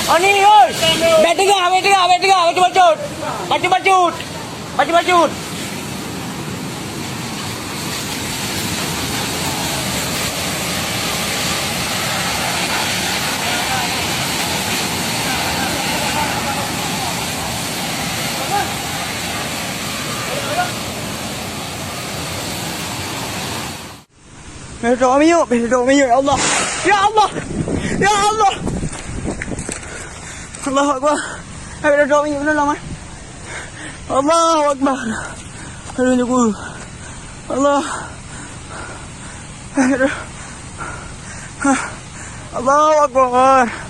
Oh ni oi. Bet tengah. Bacut. Bacut. Berdoa yuk, ya Allah. Ya Allah. Allahu Akbar. Berdoa yuk benar lama. Allahu Akbar. Aduh, Allah. Allahu Akbar.